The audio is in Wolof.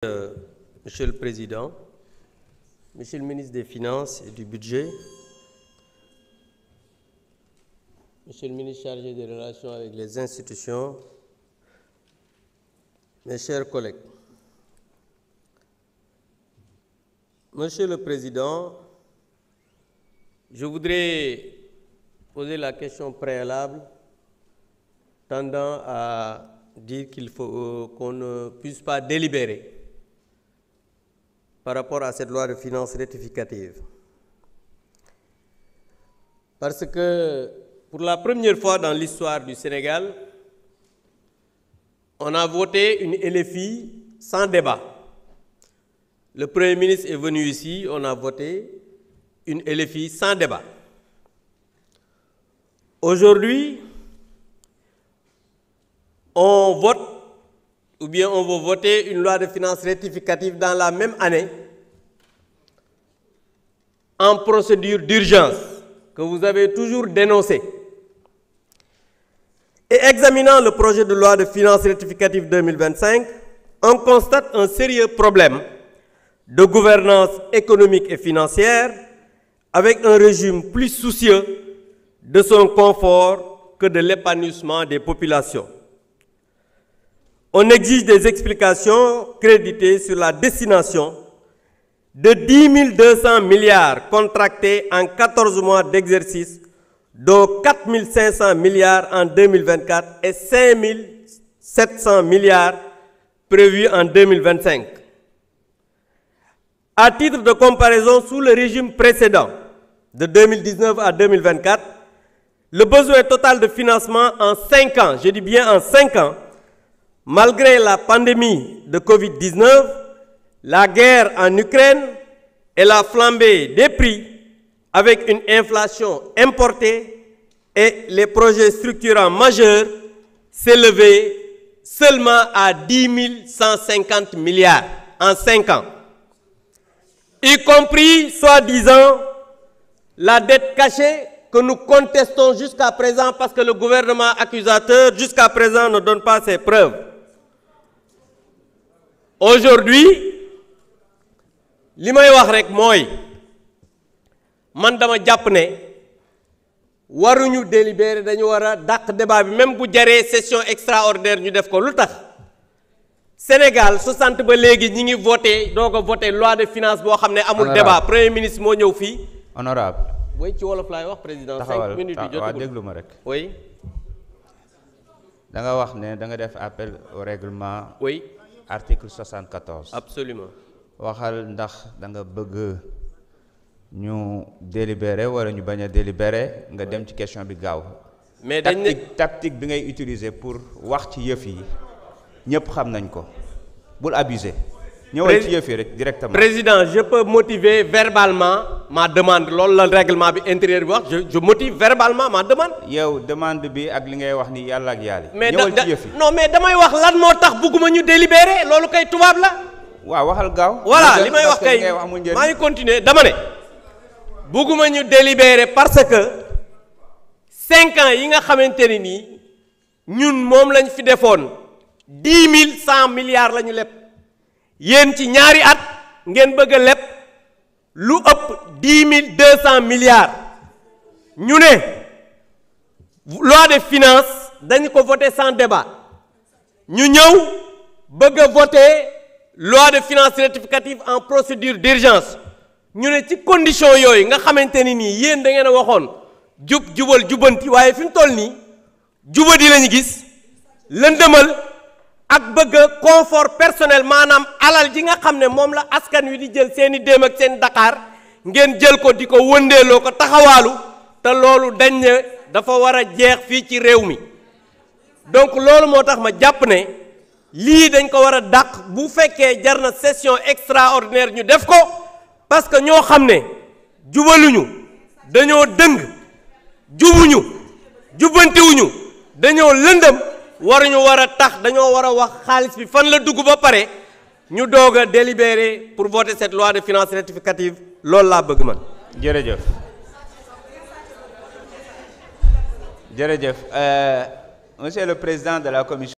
Monsieur le Président, Monsieur le ministre des Finances et du Budget, Monsieur le ministre chargé des Relations avec les institutions, mes chers collègues. Monsieur le Président, je voudrais poser la question préalable tendant à dire qu'il faut qu'on ne puisse pas délibérer par rapport à cette loi de finances rectificative. Parce que pour la première fois dans l'histoire du Sénégal, on a voté une LFI sans débat. Le Premier ministre est venu ici, on a voté une LFI sans débat. Aujourd'hui, on vote ou bien on va voter une loi de finances rectificative dans la même année en procédure d'urgence que vous avez toujours dénoncée. Et examinant le projet de loi de finances rectificative 2025, on constate un sérieux problème de gouvernance économique et financière avec un régime plus soucieux de son confort que de l'épanouissement des populations. On exige des explications créditées sur la destination de 10 200 milliards contractés en 14 mois d'exercice, dont 4 500 milliards en 2024 et 5 700 milliards prévus en 2025. À titre de comparaison, sous le régime précédent, de 2019 à 2024, le besoin total de financement en 5 ans, je dis bien en 5 ans, malgré la pandémie de Covid-19, la guerre en Ukraine et la flambée des prix avec une inflation importée et les projets structurants majeurs s'élevaient seulement à 10 150 milliards en 5 ans, y compris, soi-disant, la dette cachée que nous contestons jusqu'à présent parce que le gouvernement accusateur, jusqu'à présent, ne donne pas ses preuves. Aujourd'hui, li may wax rek mooy man dama jàpp ne waruñu délibérer, dañu war a dàq débat bi même bu jaree session extraordinaire ñu def ko. Lu tax Sénégal 60 ba léegi ñi ngi voté doog a voté loi de finance boo xam ne amul débat. Premier ministre moo ñëw fii. Honorable. oui ci wolof laay wax président. 5 minutes yi jotagul déglu ma rek. oui. da nga wax ne da nga def appel au règlement. oui. article 74. absolument. waxal ndax da nga bëgg ñu délibérer wala ñu bañ a délibérer nga dem ci question bi gaaw. mais dañ ne tactique bi ngay utiliser pour wax ci yëf yi ñëpp xam nañ ko bul abuser. ñëwal ci yëf yi rek directement. président, je peux motiver verbalement ma demande. loolu la règlement bi intérieur bi wax je motive verbalement ma demande. yow demande bi ak li ngay wax ni yàlla ak yàlla. mais ñëwal ci yëf yi. non mais damay wax lan moo tax bëgguma ñu délibérer loolu kay tubaab la. waaw waxal gaaw. voilà li may wax kay maa ngi continuer dama ne bëgguma ñu délibérer parce que 5 ans yi nga xamante ne nii ñun moom lañ fi defoon 10 100 milliards la ñu leb yéen ci ñaari at ngeen bëgg a leb lu ëpp 10 200 milliards ñu ne loi de finance dañu ko voter sans débat ñu ñëw bëgg a voter loi de finances rectificative en procédure d'urgence ñu ne ci condition yooyu nga xamante ni nii yéen da ngeen a waxoon jubal jubanti waaye fi mu toll nii jubadi lañu gis lëndëmal ak bëgg confort personnel maanaam alal ji nga xam ne moom la askan wi di jël seeni déem ak seen Dakar ngeen jël ko di ko wëndeeloo ko taxawaalu te loolu dañ ne dafa war a jeex fii ci réew mi. donc loolu moo tax ma jàpp ne lii dañ ko war a dàq bu fekkee jar na session extraordinaire ñu def ko parce que ñoo xam ne jubaluñu dañoo dëng jubuñu jubbantiwuñu dañoo lëndëm waruñu war a tax dañoo war a wax xaalis bi fan la dugg ba pare ñu doog a délibérer pour voter cette loi de finances rectificative loolu laa bëgg man. jërëjëf jërëjëf monsieur le président de la commission.